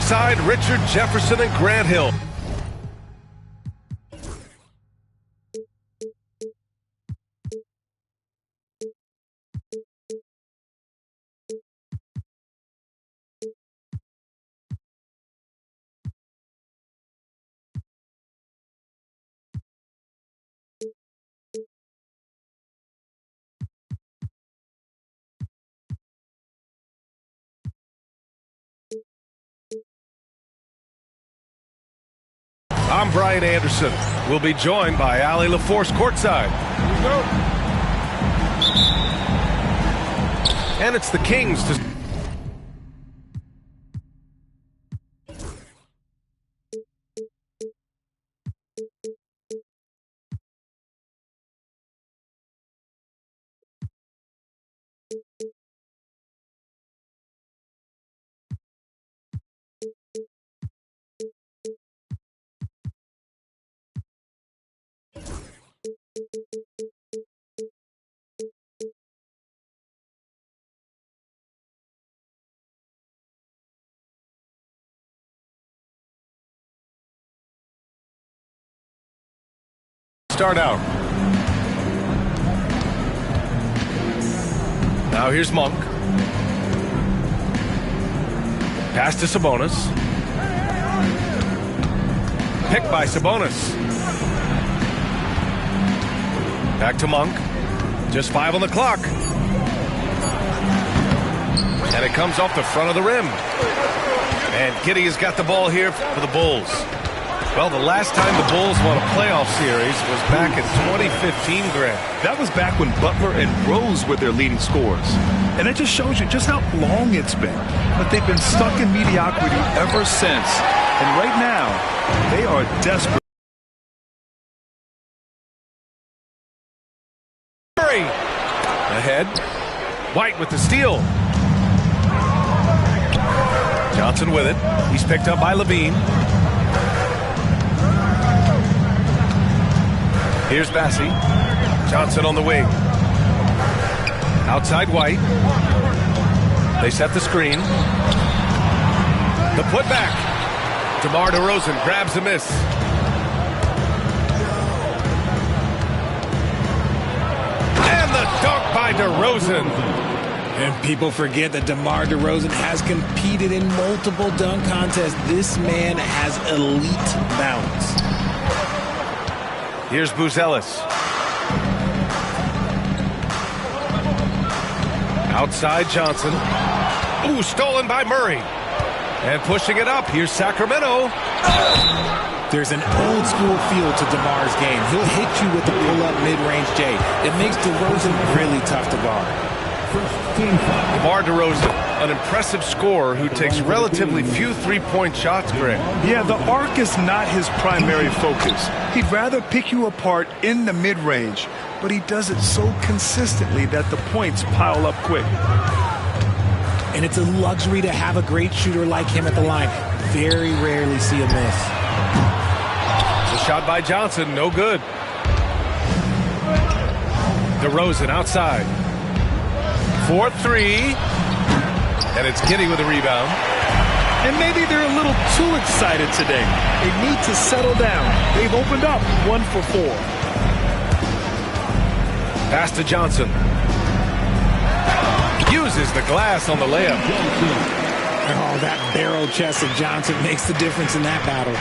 alongside Richard Jefferson and Grant Hill. I'm Brian Anderson. We'll be joined by Allie LaForce courtside. And it's the Kings to... start out. Now here's Monk. Pass to Sabonis. Picked by Sabonis. Back to Monk. Just 5 on the clock. And it comes off the front of the rim. And Giddey has got the ball here for the Bulls. Well, the last time the Bulls won a playoff series was back in 2015, Grant. That was back when Butler and Rose were their leading scorers. And it just shows you just how long it's been. But they've been stuck in mediocrity ever since. And right now, they are desperate. Murray ahead. White with the steal. Johnson with it. He's picked up by Levine. Here's Bassie. Johnson on the wing. Outside White. They set the screen. The putback. DeMar DeRozan grabs a miss. And the dunk by DeRozan. And people forget that DeMar DeRozan has competed in multiple dunk contests. This man has elite balance. Here's Buzelis. Outside Johnson. Ooh, stolen by Murray. And pushing it up, here's Sacramento. There's an old school feel to DeMar's game. He'll hit you with the pull-up mid-range J. It makes DeRozan really tough to guard. DeMar DeRozan, an impressive scorer who takes relatively few three-point shots, Grant. Yeah, the arc is not his primary focus. He'd rather pick you apart in the mid-range, but he does it so consistently that the points pile up quick. And it's a luxury to have a great shooter like him at the line. Very rarely see a miss. The shot by Johnson, no good. DeRozan outside. 4-3. And it's Giddey with a rebound. And maybe they're a little too excited today. They need to settle down. They've opened up 1 for 4. Pass to Johnson. Uses the glass on the layup. Oh, that barrel chest of Johnson makes the difference in that battle.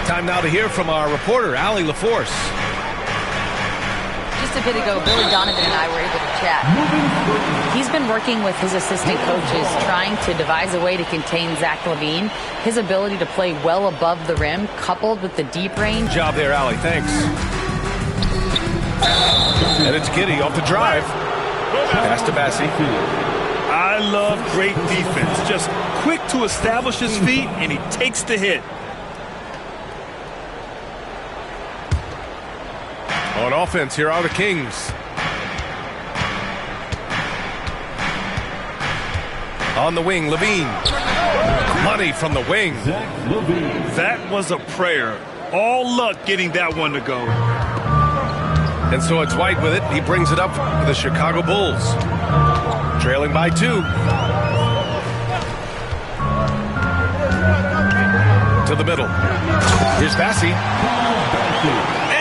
Time now to hear from our reporter, Allie LaForce. Just a bit ago, Billy Donovan and I were able to chat. He's been working with his assistant coaches, trying to devise a way to contain Zach LaVine. His ability to play well above the rim, coupled with the deep range. Job there, Allie. Thanks. And it's Giddey off the drive. Pass to Bassie. I love great defense. Just quick to establish his feet, and he takes the hit. On offense, here are the Kings. On the wing, Levine. Money from the wing. That was a prayer. All luck getting that one to go. And so it's White with it. He brings it up for the Chicago Bulls. Trailing by 2. the middle. Here's Bassey.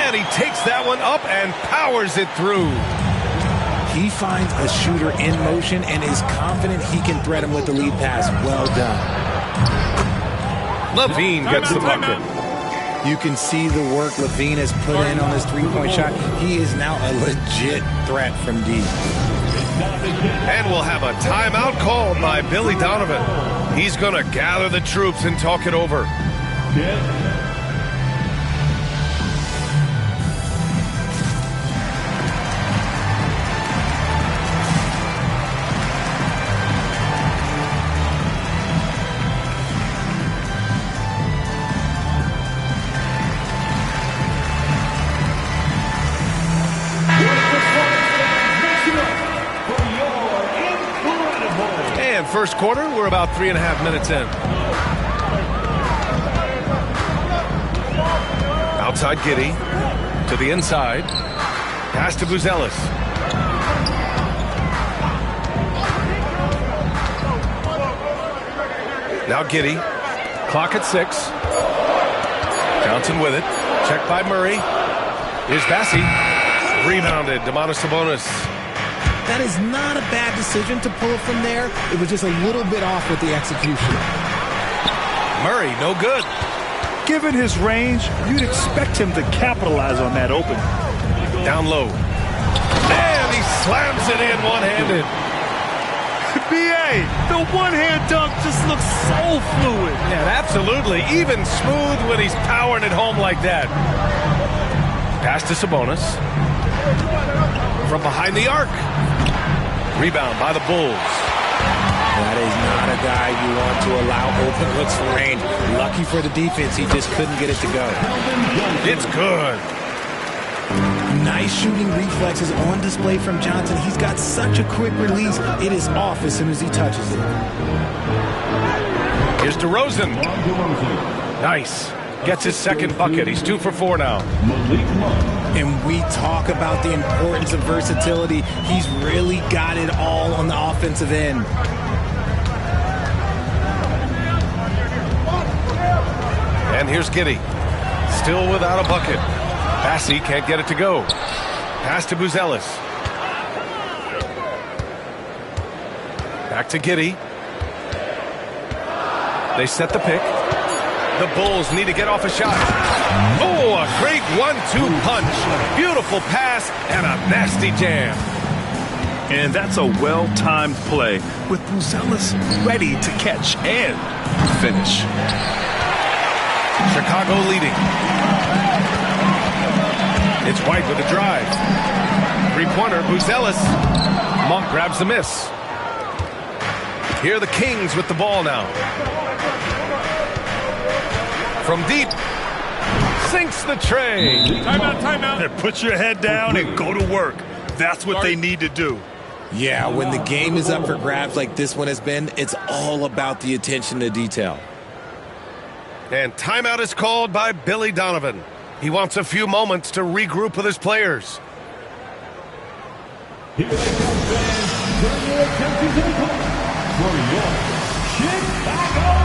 And he takes that one up and powers it through. He finds a shooter in motion and is confident he can thread him with the lead pass. Well done. LaVine gets the bucket. You can see the work LaVine has put in on this three-point shot. He is now a legit threat from deep. And we'll have a timeout called by Billy Donovan. He's going to gather the troops and talk it over. First quarter, we're about 3.5 minutes in. Outside Giddey to the inside. Pass to Buzelis. Now Giddey. Clock at 6. Johnson with it. Checked by Murray. Here's Bassey. Rebounded. Domantas Sabonis. That is not a bad decision to pull it from there. It was just a little bit off with the execution. Murray, no good. Given his range, you'd expect him to capitalize on that opening. Down low. And he slams it in one-handed. B.A., the one-hand dunk just looks so fluid. Yeah, absolutely. Even smooth when he's powering it home like that. Pass to Sabonis. From behind the arc. Rebound by the Bulls. That is not a guy you want to allow open looks for range. Lucky for the defense, he just couldn't get it to go. It's good. Nice shooting reflexes on display from Johnson. He's got such a quick release. It is off as soon as he touches it. Here's DeRozan. Nice. Gets his second bucket. He's 2 for 4 now. And we talk about the importance of versatility. He's really got it all on the offensive end. And here's Giddey. Still without a bucket. Bassey can't get it to go. Pass to Buzelis. Back to Giddey. They set the pick. The Bulls need to get off a shot. Oh, a great 1-2 punch. Beautiful pass and a nasty jam. And that's a well-timed play with Buzelis ready to catch and finish. Chicago leading. It's White with a drive. Three-pointer, Buzelis. Monk grabs the miss. Here are the Kings with the ball now. From deep, sinks the tray. Timeout, timeout. Put your head down and go to work. That's what they need to do. Yeah, when the game is up for grabs like this one has been, it's all about the attention to detail. And timeout is called by Billy Donovan. He wants a few moments to regroup with his players. Here they come, fans. Turn your attention to the court for your Chicago.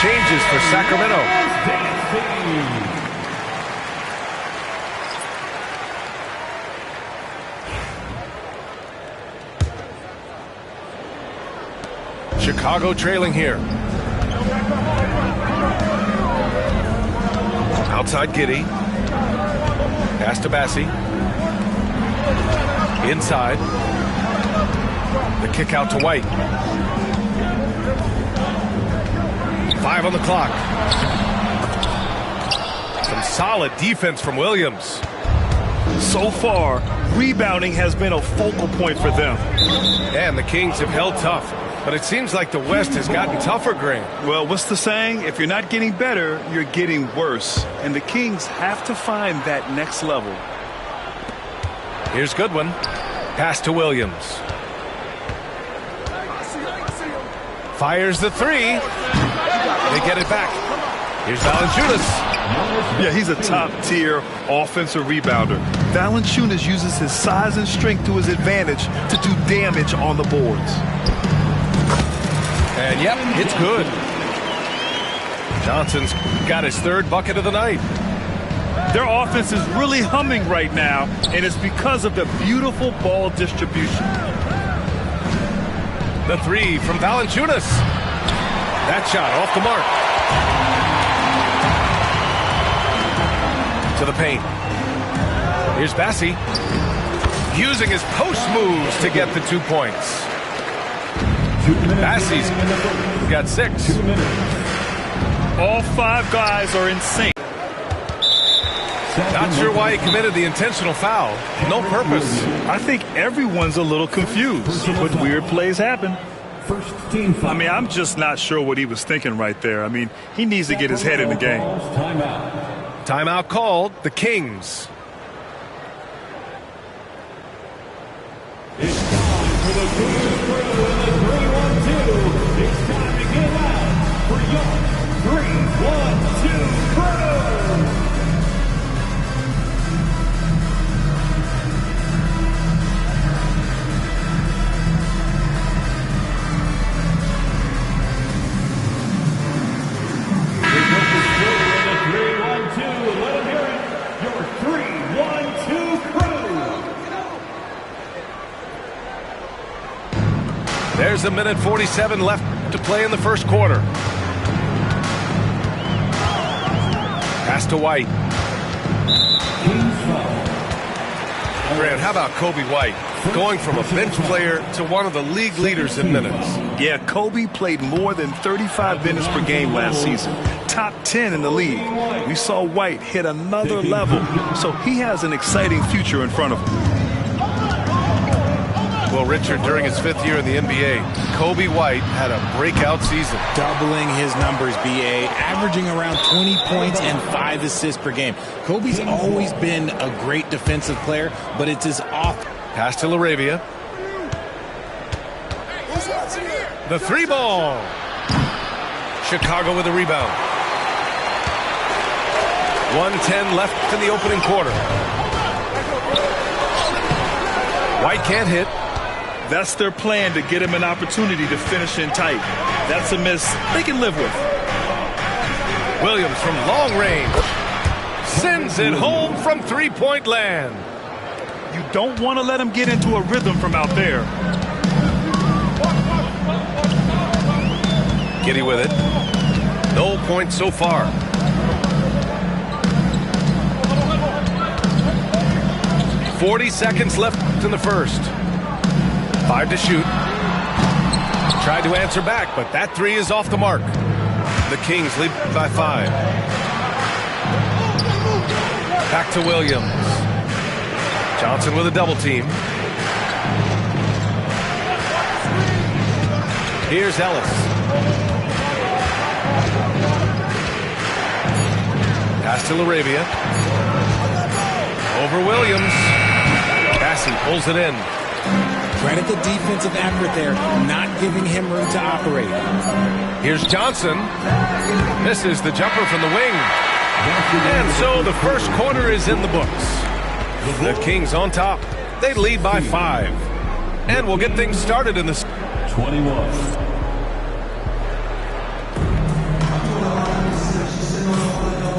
Changes for Sacramento. Chicago trailing here. Outside Giddey. Pass to Bassey. Inside. The kick out to White. 5 on the clock. Some solid defense from Williams. So far, rebounding has been a focal point for them. And the Kings have held tough. But it seems like the West has gotten tougher, Grant. Well, what's the saying? If you're not getting better, you're getting worse. And the Kings have to find that next level. Here's Goodwin. Pass to Williams. Fires the three. They get it back. Here's Valanciunas. Yeah, he's a top-tier offensive rebounder. Valanciunas uses his size and strength to his advantage to do damage on the boards. And yep, it's good. Johnson's got his third bucket of the night. Their offense is really humming right now, and it's because of the beautiful ball distribution. The three from Valanciunas. That shot off the mark. To the paint. Here's Bassey. Using his post moves to get the 2 points. Bassey's got 6. All 5 guys are in sync. Not sure why he committed the intentional foul. No purpose. I think everyone's a little confused, but weird plays happen. I mean, I'm just not sure what he was thinking right there. I mean, he needs to get his head in the game. Timeout called. The Kings. It's time for the Kings crew in the 3-1-2. It's time to get loud for your 3-1-2 crew. There's a minute 47 left to play in the first quarter. Pass to White. Grant, how about Kobe White? Going from a bench player to one of the league leaders in minutes. Yeah, Kobe played more than 35 minutes per game last season. Top 10 in the league. We saw White hit another level, so he has an exciting future in front of him. Well, Richard, during his 5th year in the NBA, Kobe White had a breakout season. Doubling his numbers, B.A., averaging around 20 points and 5 assists per game. Kobe's always been a great defensive player, but it's his off. Pass to LaRavia. The 3 ball. Chicago with a rebound. 1:10 left in the opening quarter. White can't hit. That's their plan, to get him an opportunity to finish in tight. That's a miss they can live with. Williams from long range sends it home from three-point land. You don't want to let him get into a rhythm from out there. Giddey with it. No points so far. .40 seconds left in the first. 5 to shoot. Tried to answer back, but that 3 is off the mark. The Kings lead by 5. Back to Williams. Johnson with a double team. Here's Ellis. Pass to LaRavia. Over Williams. Bassey pulls it in. Credit the defensive effort there, not giving him room to operate. Here's Johnson. Misses the jumper from the wing. And so the first quarter is in the books. The Kings on top. They lead by 5. And we'll get things started in this. 21.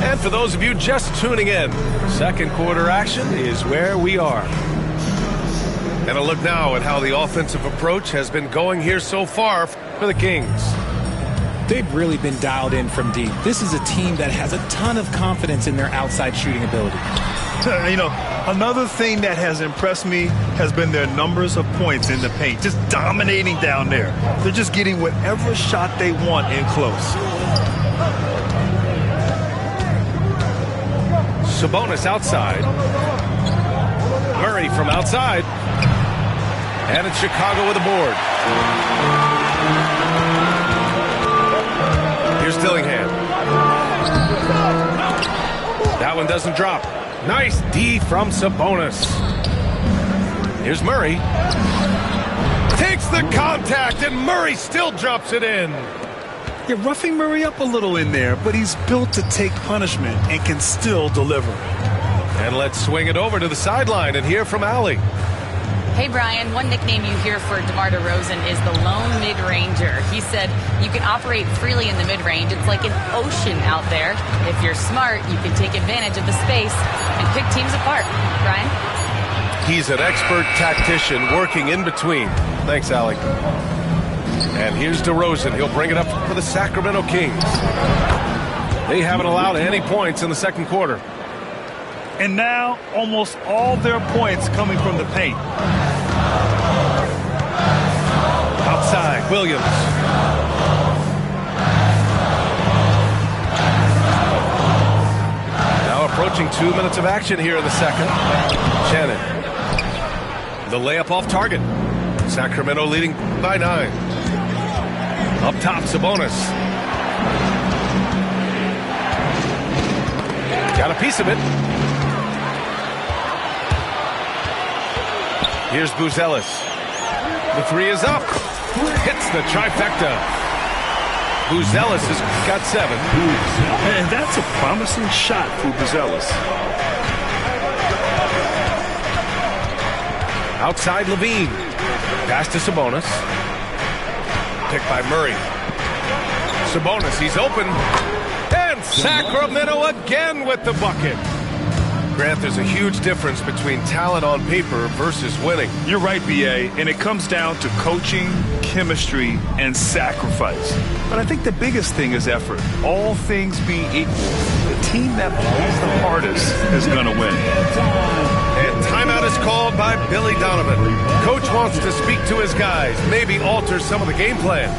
And for those of you just tuning in, second quarter action is where we are. And a look now at how the offensive approach has been going here so far for the Kings. They've really been dialed in from deep. This is a team that has a ton of confidence in their outside shooting ability. You know, another thing that has impressed me has been their numbers of points in the paint, just dominating down there. They're just getting whatever shot they want in close. Sabonis outside. Murray from outside. And it's Chicago with a board. Here's Dillingham. That one doesn't drop. Nice D from Sabonis. Here's Murray. Takes the contact, and Murray still drops it in. You're roughing Murray up a little in there, but he's built to take punishment and can still deliver. And let's swing it over to the sideline and hear from Allie. Hey, Brian, one nickname you hear for DeMar DeRozan is the lone mid-ranger. He said you can operate freely in the mid-range. It's like an ocean out there. If you're smart, you can take advantage of the space and pick teams apart. Brian? He's an expert tactician working in between. Thanks, Allie. And here's DeRozan. He'll bring it up for the Sacramento Kings. They haven't allowed any points in the second quarter. And now, almost all their points coming from the paint. Outside, Williams. Now approaching 2 minutes of action here in the second. Shannon. The layup off target. Sacramento leading by 9. Up top, Sabonis. Got a piece of it. Here's Buzelis. The three is up. Hits the trifecta. Buzelis has got 7. And that's a promising shot for Buzelis. Outside Levine. Pass to Sabonis. Picked by Murray. Sabonis, he's open. And Sacramento again with the bucket. Grant, there's a huge difference between talent on paper versus winning. You're right, B.A., and it comes down to coaching, chemistry, and sacrifice. But I think the biggest thing is effort. All things being equal, the team that plays the hardest is going to win. And timeout is called by Billy Donovan. Coach wants to speak to his guys, maybe alter some of the game plan.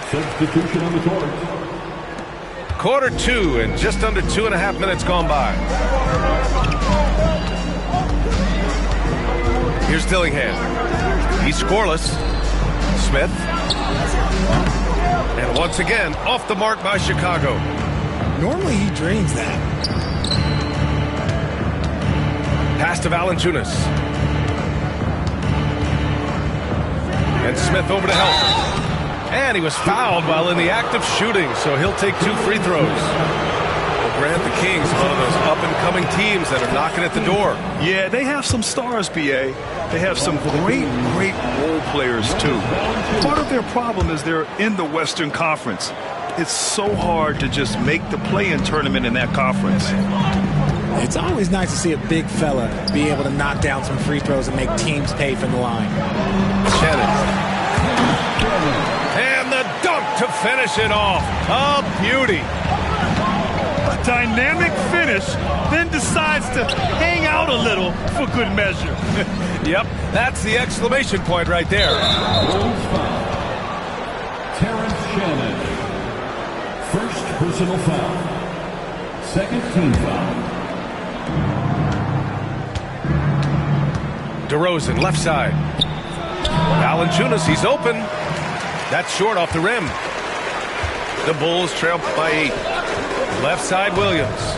Substitution on the court. Quarter 2 and just under 2.5 minutes gone by. Here's Dillingham. He's scoreless. Smith. And once again, off the mark by Chicago. Normally he drains that. Pass to Valanciunas. And Smith over to help. And he was fouled while in the act of shooting, so he'll take 2 free throws. Well, Grant, the Kings, one of those up-and-coming teams that are knocking at the door. Yeah, they have some stars, B.A. They have some great role players, too. Part of their problem is they're in the Western Conference. It's so hard to just make the play-in tournament in that conference. It's always nice to see a big fella be able to knock down some free throws and make teams pay from the line. Shannon. And the dunk to finish it off. A beauty. A dynamic finish, then decides to hang out a little for good measure. Yep, that's the exclamation point right there. Terrence Shannon. First personal foul. Second team foul. DeRozan, left side. Valanciunas, he's open. That's short off the rim. The Bulls trail by 8. Left side, Williams.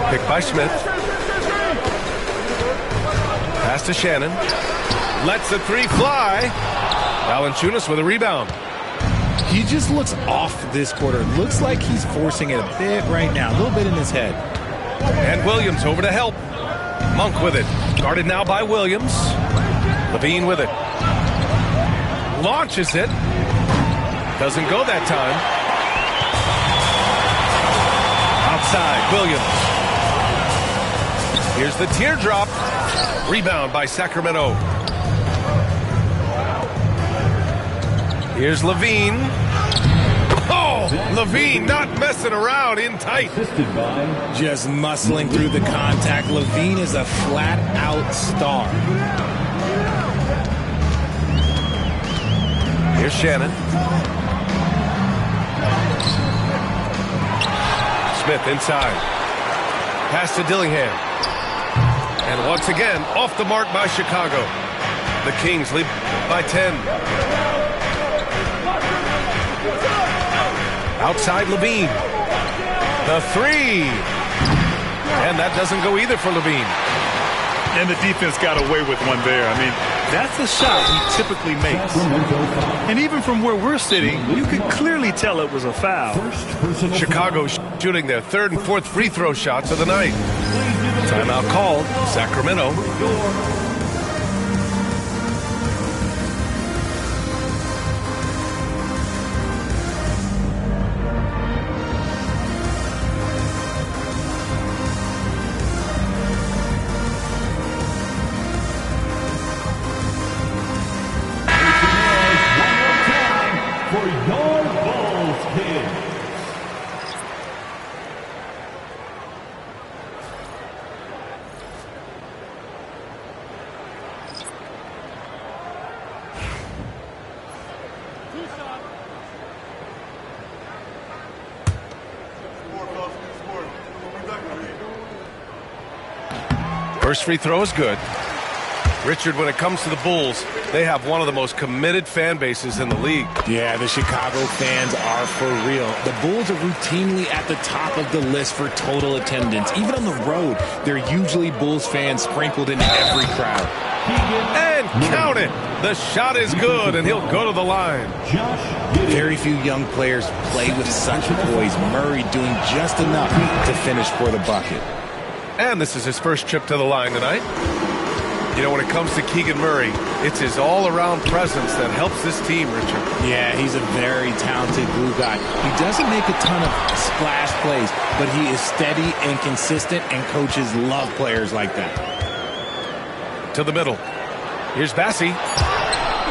Picked by Smith. Pass to Shannon. Lets the 3 fly. Valanciunas with a rebound. He just looks off this quarter. Looks like he's forcing it a bit right now. A little bit in his head. And Williams over to help. Monk with it. Guarded now by Williams. Levine with it. Launches it. Doesn't go that time. Outside, Williams. Here's the teardrop. Rebound by Sacramento. Here's Levine. Oh, Levine not messing around, in tight. Assisted by Just muscling through the contact. Levine is a flat-out star. Here's Shannon. Smith inside. Pass to Dillingham. And once again, off the mark by Chicago. The Kings lead by 10. Outside Levine. The three. And that doesn't go either for Levine. And the defense got away with one there. I mean, that's a shot he typically makes. And even from where we're sitting, you can clearly tell it was a foul. Chicago shooting their third and fourth free throw shots of the night. Timeout called. Sacramento. for your Bulls, kids. First free throw is good. Richard, when it comes to the Bulls, they have one of the most committed fan bases in the league. Yeah, the Chicago fans are for real. The Bulls are routinely at the top of the list for total attendance. Even on the road, there are usually Bulls fans sprinkled in every crowd. And count it! The shot is good, and he'll go to the line. Very few young players play with such poise. Murray doing just enough to finish for the bucket. And this is his first trip to the line tonight. You know, when it comes to Keegan Murray, it's his all-around presence that helps this team, Richard. Yeah, he's a very talented glue guy. He doesn't make a ton of splash plays, but he is steady and consistent, and coaches love players like that. To the middle. Here's Bassi.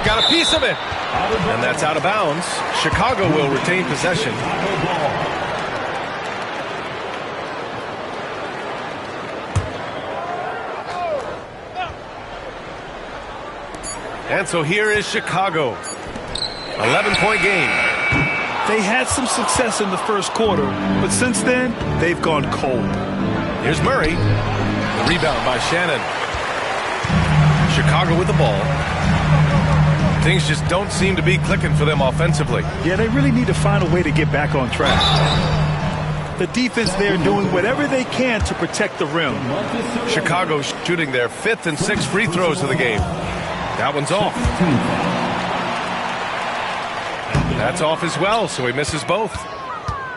Got a piece of it. And that's out of bounds. Chicago will retain possession. And so here is Chicago. 11-point game. They had some success in the first quarter, but since then, they've gone cold. Here's Murray. The rebound by Shannon. Chicago with the ball. Things just don't seem to be clicking for them offensively. Yeah, they really need to find a way to get back on track. The defense there doing whatever they can to protect the rim. Chicago shooting their fifth and sixth free throws of the game. That one's off. That's off as well, so he misses both.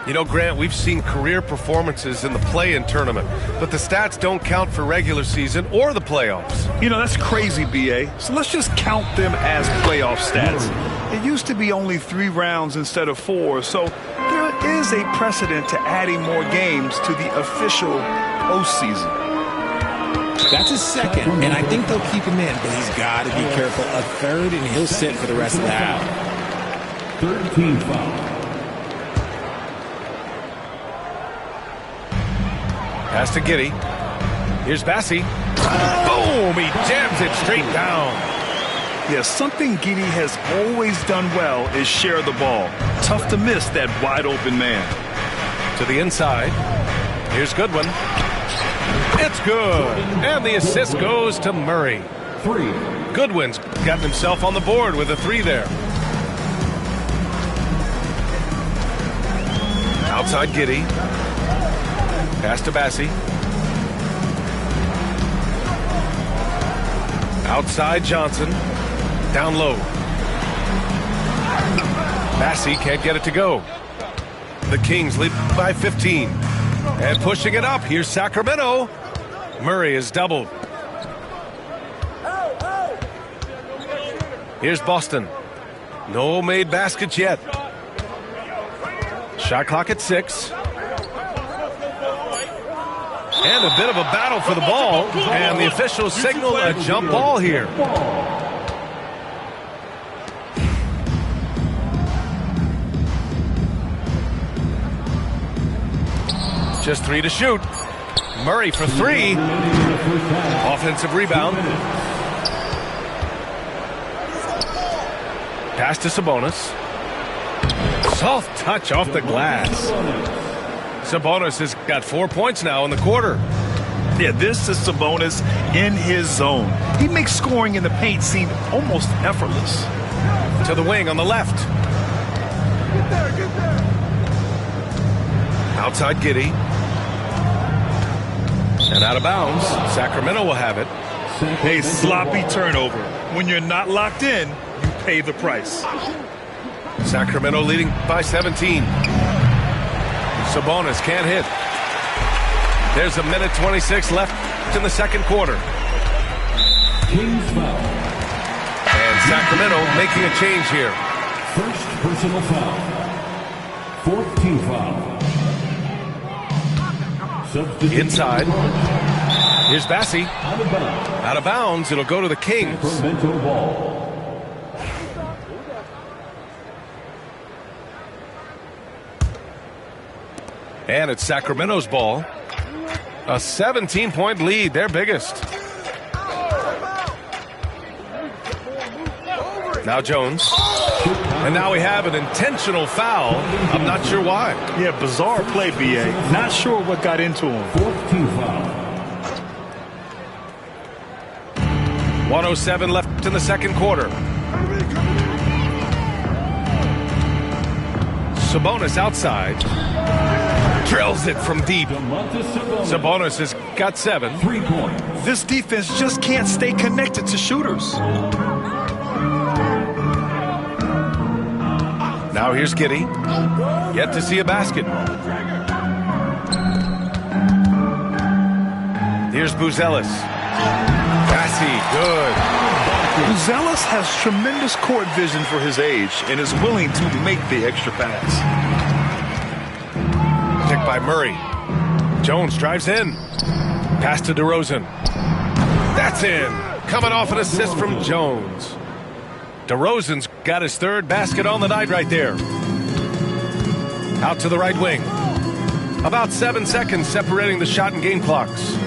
You know, Grant, we've seen career performances in the play-in tournament, but the stats don't count for regular season or the playoffs. You know, that's crazy, B.A. So let's just count them as playoff stats. It used to be only 3 rounds instead of 4, so there is a precedent to adding more games to the official postseason. That's his second, and I think they'll keep him in, but he's got to be careful. A third, and he'll sit for the rest of the half. 13 foul. Pass to Giddey. Here's Bassi. Boom! He jams it straight down. Yeah, something Giddey has always done well is share the ball. Tough to miss that wide-open man. To the inside. Here's Goodwin. It's good. And the assist goes to Murray. 3. Goodwin's gotten himself on the board with a 3 there. Outside Giddey. Pass to Bassi. Outside Johnson. Down low. Bassi can't get it to go. The Kings lead by 15. And pushing it up, here's Sacramento. Murray is doubled. Here's Boston. No made baskets yet. Shot clock at 6. And a bit of a battle for the ball. And the officials signal a jump ball here. Just 3 to shoot. Murray for 3. Offensive rebound. Pass to Sabonis. Soft touch off the glass. Sabonis has got 4 points now in the quarter. Yeah, this is Sabonis in his zone. He makes scoring in the paint seem almost effortless. To the wing on the left. Outside Giddey. And out of bounds. Sacramento will have it. A sloppy turnover. When you're not locked in, you pay the price. Sacramento leading by 17. Sabonis can't hit. There's a minute 26 left in the second quarter. Kings foul. And Sacramento making a change here. First personal foul. Fourth team foul. Substitute. Inside. Here's Bassi. Out of bounds. Out of bounds. It'll go to the Kings. Sacramento ball. And it's Sacramento's ball. A 17-point lead, their biggest. Now Jones. And now we have an intentional foul. I'm not sure why. Yeah, bizarre play, B.A. Not sure what got into him. Fourth team foul. 1:07 left in the second quarter. Sabonis outside. Drills it from deep. Sabonis has got 7. 3 points. This defense just can't stay connected to shooters. Now here's Giddey. Yet to see a basket. Here's Buzelis. Bassi, good. Buzelis has tremendous court vision for his age and is willing to make the extra pass. Picked by Murray. Jones drives in. Pass to DeRozan. That's in. Coming off an assist from Jones. DeRozan's got his 3rd basket on the night right there. Out to the right wing. About 7 seconds separating the shot and game clocks.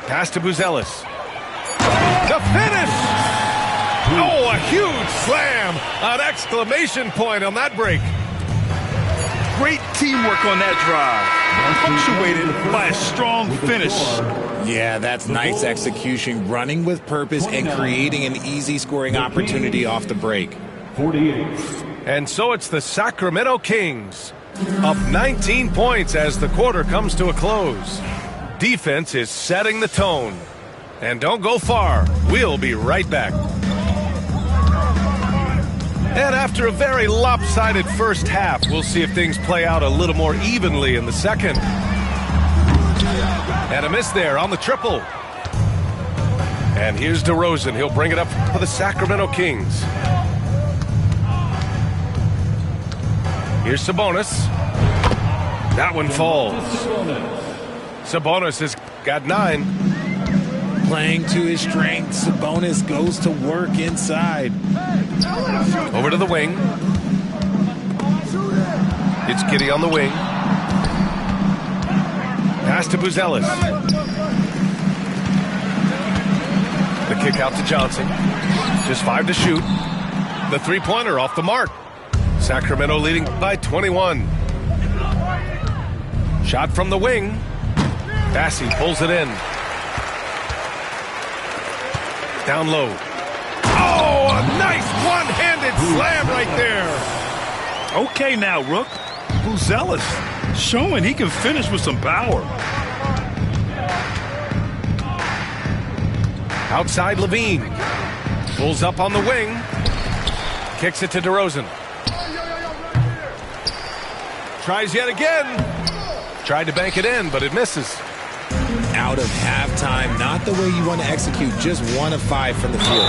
Pass to Buzelis. The finish! Oh, a huge slam! An exclamation point on that break. Great teamwork on that drive, punctuated by a strong finish. Yeah, that's nice execution, running with purpose and creating an easy scoring opportunity off the break. 48. And so it's the Sacramento Kings up 19 points as the quarter comes to a close. Defense is setting the tone. And don't go far. We'll be right back. And after a very lopsided first half, we'll see if things play out a little more evenly in the second. And a miss there on the triple. And here's DeRozan. He'll bring it up for the Sacramento Kings. Here's Sabonis. That one falls. Sabonis has got 9. Playing to his strength, Sabonis goes to work inside. Over to the wing. It's Giddey on the wing. Pass to Buzelis. The kick out to Johnson. Just 5 to shoot. The 3-pointer off the mark. Sacramento leading by 21. Shot from the wing. Bassi pulls it in. Down low. Oh, a nice one-handed slam right there. Okay now, Rook. Buzelis showing he can finish with some power. Outside Levine. Pulls up on the wing. Kicks it to DeRozan. Tries yet again. Tried to bank it in, but it misses. Out of halftime, not the way you want to execute, just 1 of 5 from the field.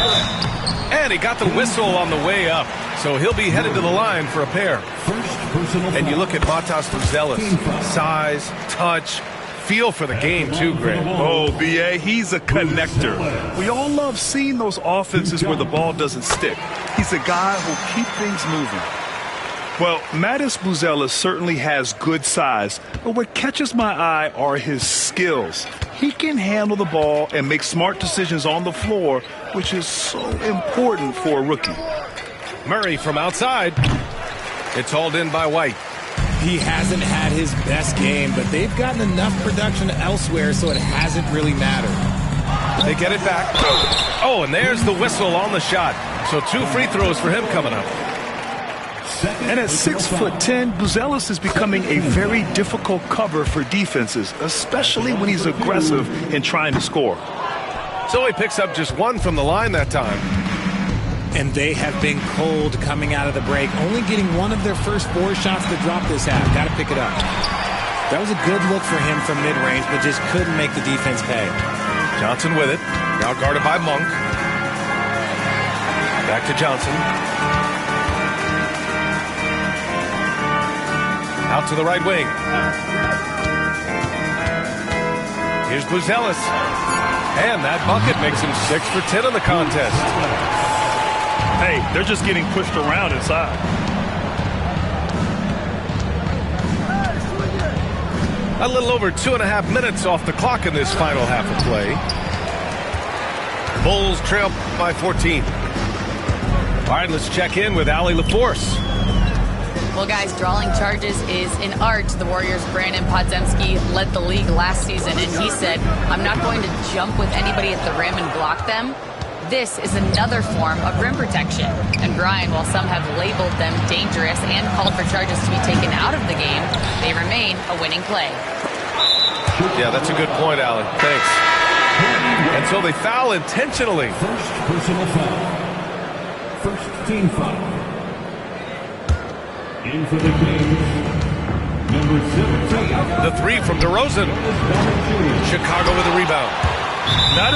And he got the whistle on the way up, so he'll be headed to the line for a pair. And you look at Matas Buzelis, size, touch, feel for the game too, Grant. Oh, B.A., he's a connector. We all love seeing those offenses where the ball doesn't stick. He's a guy who'll keep things moving. Well, Mattis Buzelis certainly has good size, but what catches my eye are his skills. He can handle the ball and make smart decisions on the floor, which is so important for a rookie. Murray from outside. It's hauled in by White. He hasn't had his best game, but they've gotten enough production elsewhere, so it hasn't really mattered. They get it back. Oh, and there's the whistle on the shot. So 2 free throws for him coming up. And at 6'10", Buzelis is becoming a very difficult cover for defenses, especially when he's aggressive in trying to score. So he picks up just 1 from the line that time. And they have been cold coming out of the break, only getting 1 of their first 4 shots to drop this half. Got to pick it up. That was a good look for him from mid-range, but just couldn't make the defense pay. Johnson with it. Now guarded by Monk. Back to Johnson. Out to the right wing. Here's Buzelis. And that bucket makes him 6 for 10 in the contest. Hey, they're just getting pushed around inside. A little over 2.5 minutes off the clock in this final half of play. Bulls trail by 14. All right, let's check in with Allie LaForce. Well, guys, drawing charges is an art. The Warriors' Brandon Podziemski led the league last season, and he said, I'm not going to jump with anybody at the rim and block them. This is another form of rim protection. And Brian, while some have labeled them dangerous and called for charges to be taken out of the game, they remain a winning play. Yeah, that's a good point, Allie. Thanks. And so they foul intentionally. First personal foul. First team foul. In for the Kings, number 17. The 3 from DeRozan. Chicago with a rebound. Not